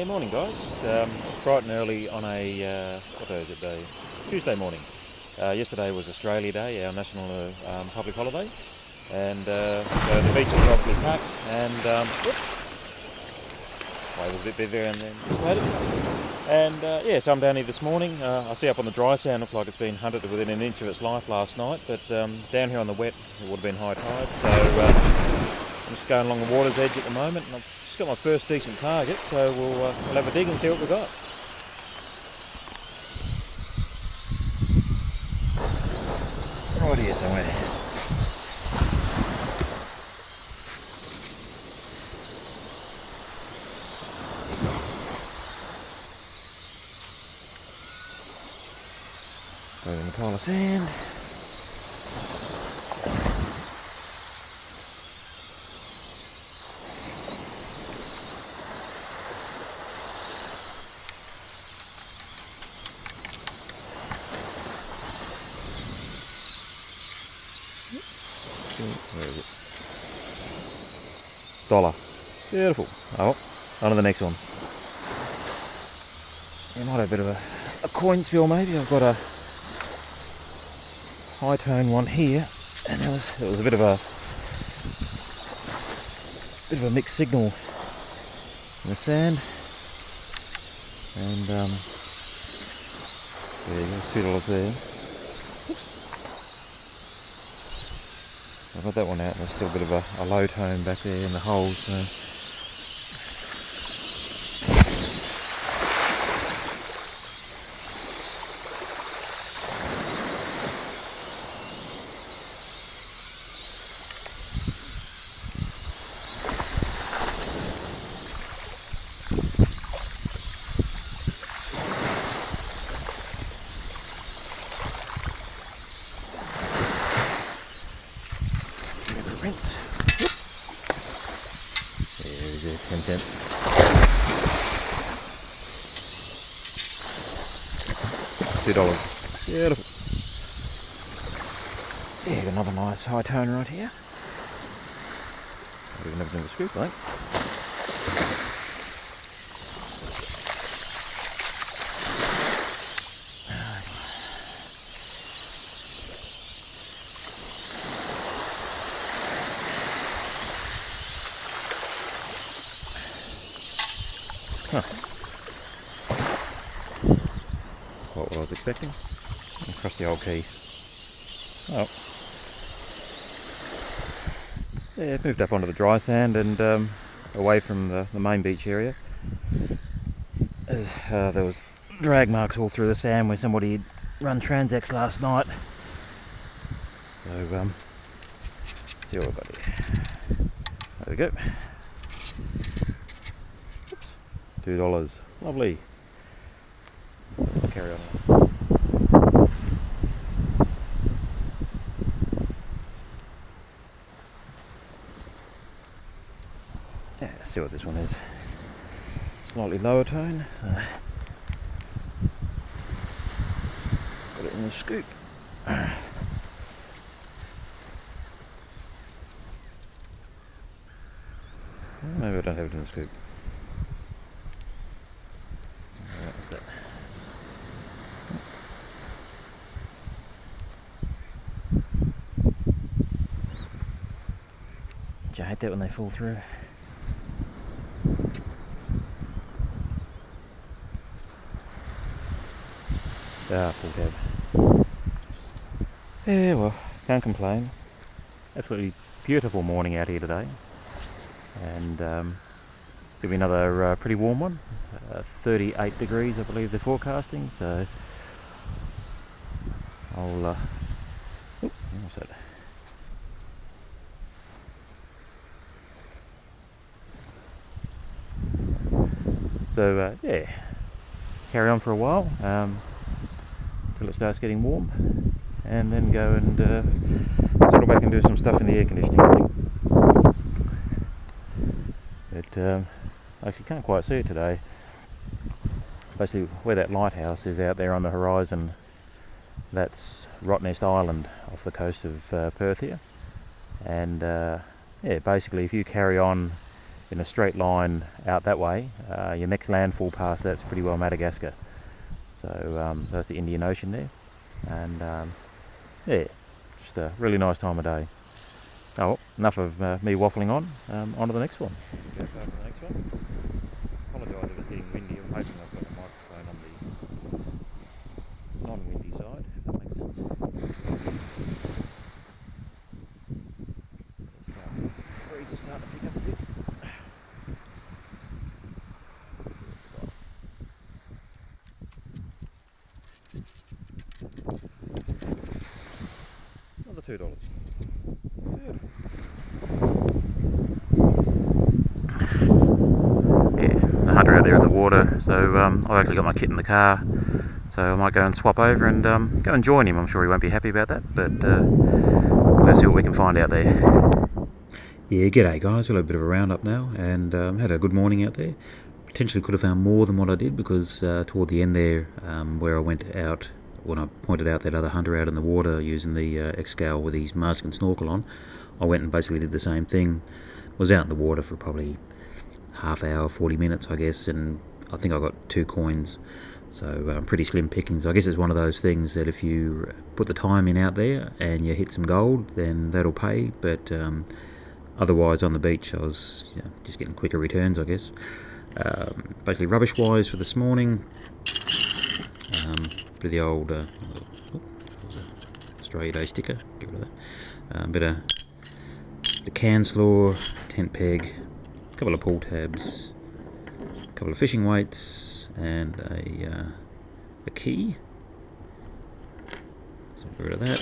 Yeah, morning guys. Bright and early on a, what day is it day? Tuesday morning. Yesterday was Australia Day, our national public holiday. And so the beach is obviously packed and, wave was a bit big there and then dissipated. And yeah, so I'm down here this morning. I see up on the dry sand, looks like it's been hunted to within an inch of its life last night. But down here on the wet, it would have been high tide. So I'm just going along the water's edge at the moment. And I've just got my first decent target, so we'll have a dig and see what we've got. Right here somewhere. Moving the pile of sand. Where is it? Dollar. Beautiful. Oh, on to the next one. You might have a bit of a coin spill maybe. I've got a high tone one here, and it was a bit of a mixed signal in the sand. And there you go, $2 there. I've got that one out, and there's still a bit of a low tone back there in the holes. So. Rinse. There's your 10 cents. $2. Beautiful. Yeah, got another nice high tone right here. We've never done the scoop, I think. Huh. Quite what I was expecting. Across the old key. Oh. Yeah, it moved up onto the dry sand and away from the main beach area. There was drag marks all through the sand where somebody had run Transex last night. So, see what we've got here. There we go. $2. Lovely. Carry on. Yeah, let's see what this one is. Slightly lower tone. Got it in the scoop. Maybe I don't have it in the scoop. Do you hate that when they fall through? Ah, full cab. Yeah, well, can't complain. Absolutely beautiful morning out here today. And give me another pretty warm one. 38 degrees I believe they're forecasting, so I'll what's that? So yeah, carry on for a while till it starts getting warm, and then go and settle back and do some stuff in the air conditioning, I think. But actually can't quite see it today. Basically where that lighthouse is out there on the horizon, that's Rottnest Island off the coast of Perth here. And yeah, basically if you carry on in a straight line out that way, your next landfall past that's pretty well Madagascar. So, so that's the Indian Ocean there, and yeah, just a really nice time of day. Oh, well, enough of me waffling on. On to the next one. Go for the next one. Apologise if it's getting windy. I'm hoping I've got the microphone on the non-windy side, if that makes sense. Breeze is starting to pick up a bit. Another $2. Beautiful. Yeah, the hunter out there in the water, so I've actually got my kit in the car, so I might go and swap over and go and join him. I'm sure he won't be happy about that, but let's see what we can find out there. Yeah, g'day guys, we'll have a bit of a roundup now, and had a good morning out there. Potentially could have found more than what I did, because toward the end there, where I went out, when I pointed out that other hunter out in the water using the X-Scale with his mask and snorkel on, I went and basically did the same thing. Was out in the water for probably half hour, 40 minutes I guess, and I think I got 2 coins, so pretty slim pickings. I guess it's one of those things that if you put the time in out there and you hit some gold, then that'll pay, but otherwise on the beach I was just getting quicker returns, I guess. Basically rubbish wise for this morning, bit of the old Australia Day sticker, get rid of that, bit of the can slaw, tent peg, a couple of pull tabs, a couple of fishing weights, and a key, so get rid of that.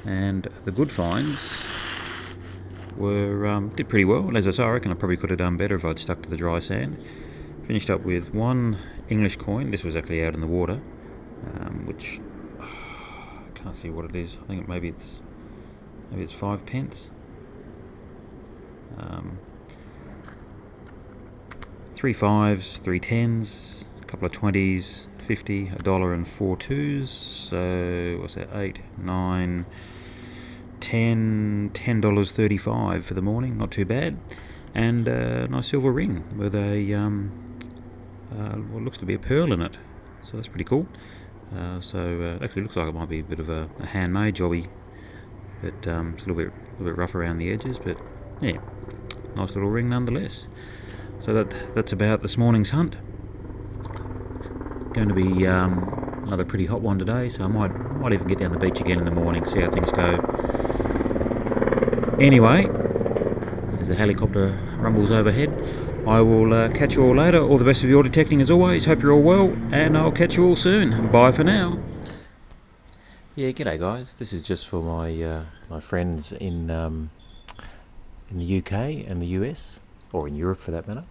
And the good finds were did pretty well, and as I say, I reckon I probably could have done better if I'd stuck to the dry sand. Finished up with 1 English coin. This was actually out in the water, which I can't see what it is. I think maybe it's 5 pence. 3 5s, 3 10s, a couple of 20s, 50, $1 and 4 2s. So what's that? 8, 9, 10, $10.35 for the morning. Not too bad. And a nice silver ring with a what looks to be a pearl in it. So that's pretty cool. So actually looks like it might be a bit of a handmade jobby, but it's a little bit rough around the edges, but yeah, nice little ring nonetheless. So that's about this morning's hunt. Going to be another pretty hot one today, so I might even get down the beach again in the morning, see how things go. Anyway, as the helicopter rumbles overhead, I will catch you all later. All the best of your detecting as always. Hope you're all well, and I'll catch you all soon. Bye for now. Yeah, g'day guys. This is just for my my friends in the UK and the US, or in Europe for that matter.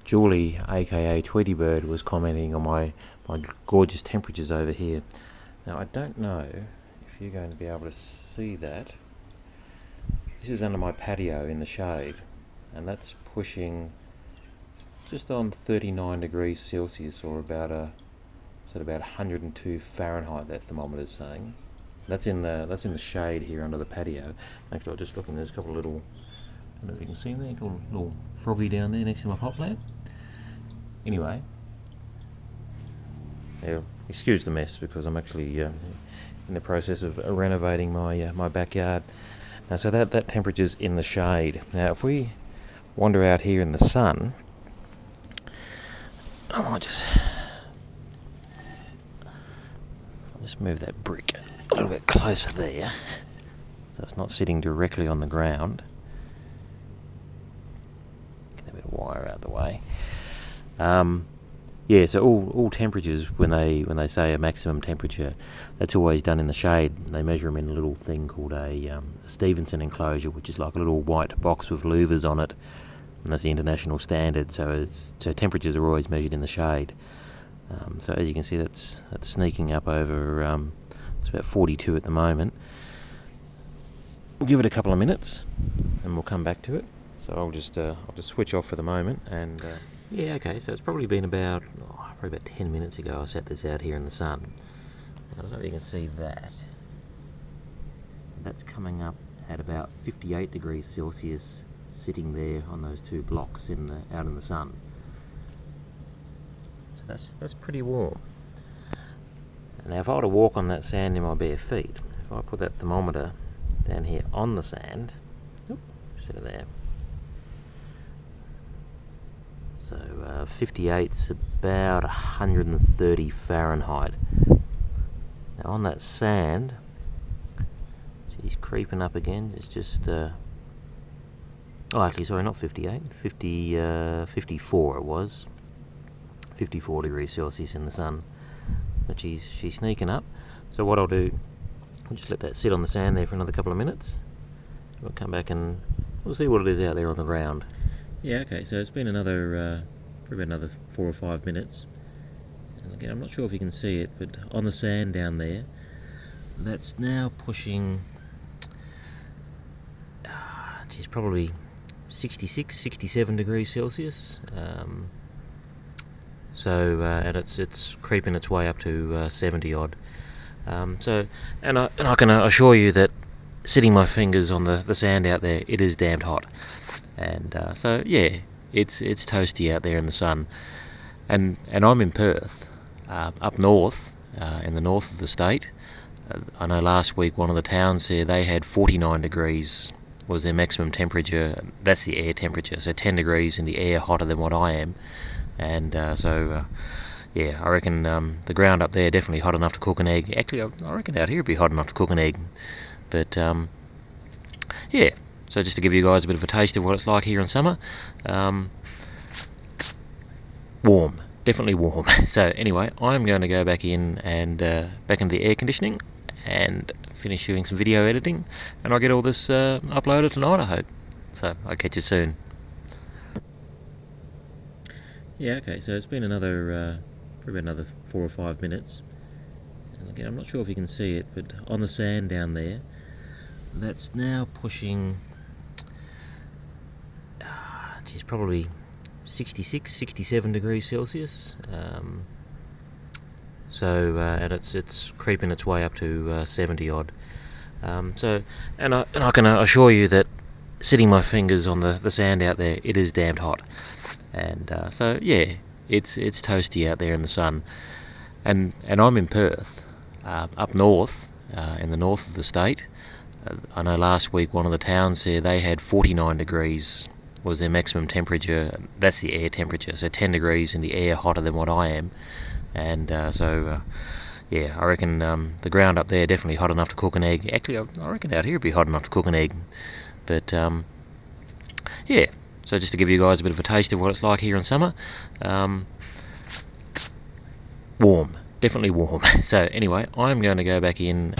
Julie, aka Tweety Bird, was commenting on my gorgeous temperatures over here. Now I don't know if you're going to be able to see that. This is under my patio in the shade, and that's pushing just on 39 degrees Celsius, or about 102 Fahrenheit. That thermometer's saying. That's in the shade here under the patio. Actually, I'm just looking. There's a couple of little, I don't know if you can see them there, little froggy down there next to my pot plant. Anyway, yeah, excuse the mess because I'm actually in the process of renovating my my backyard. Now, so that temperature's in the shade. Now, if we wander out here in the sun, I might just move that brick a little bit closer there, so it's not sitting directly on the ground. Get a bit of wire out of the way. Yeah, so all temperatures, when they say a maximum temperature, that's always done in the shade. They measure them in a little thing called a Stevenson enclosure, which is like a little white box with louvers on it, and that's the international standard. So temperatures are always measured in the shade. So as you can see, that's sneaking up over. It's about 42 at the moment. We'll give it a couple of minutes, and we'll come back to it. So I'll just switch off for the moment, and yeah, okay. So it's probably been about 10 minutes ago I set this out here in the sun. I don't know if you can see that. That's coming up at about 58 degrees Celsius, sitting there on those two blocks out in the sun. So that's pretty warm. Now if I were to walk on that sand in my bare feet, if I put that thermometer down here on the sand, set it there. So 58's about 130 Fahrenheit. Now on that sand, she's creeping up again. It's just, oh actually sorry, not 58, 54 it was. 54 degrees Celsius in the sun. But she's sneaking up. So what I'll do, I'll just let that sit on the sand there for another couple of minutes. We'll come back and we'll see what it is out there on the ground. Yeah, okay, so it's been another, probably another 4 or 5 minutes. And again, I'm not sure if you can see it, but on the sand down there, that's now pushing, geez, probably 66, 67 degrees Celsius. And it's creeping its way up to 70 odd. And I can assure you that sitting my fingers on the sand out there, it is damned hot. And so yeah, it's toasty out there in the sun. And I'm in Perth, up north, in the north of the state. I know last week one of the towns there, they had 49 degrees was their maximum temperature. That's the air temperature, so 10 degrees in the air hotter than what I am. And yeah, I reckon the ground up there definitely hot enough to cook an egg. Actually, I reckon out here it'd be hot enough to cook an egg. But yeah, so just to give you guys a bit of a taste of what it's like here in summer. Warm, definitely warm. So anyway, I'm going to go back in and back into the air conditioning and finish doing some video editing, and I'll get all this uploaded tonight, I hope. So I'll catch you soon. Yeah, okay, so it's been another, probably another 4 or 5 minutes. And again, I'm not sure if you can see it, but on the sand down there, that's now pushing, geez, probably 66, 67 degrees Celsius. And it's creeping its way up to 70 odd. And I can assure you that sitting my fingers on the sand out there, it is damned hot. And so yeah, it's toasty out there in the sun. And I'm in Perth, up north, in the north of the state. I know last week one of the towns there, they had 49 degrees was their maximum temperature. That's the air temperature, so 10 degrees in the air hotter than what I am. And yeah, I reckon the ground up there definitely hot enough to cook an egg. Actually, I reckon out here it'd be hot enough to cook an egg. But yeah, so just to give you guys a bit of a taste of what it's like here in summer. Warm, definitely warm. So anyway, I'm going to go back in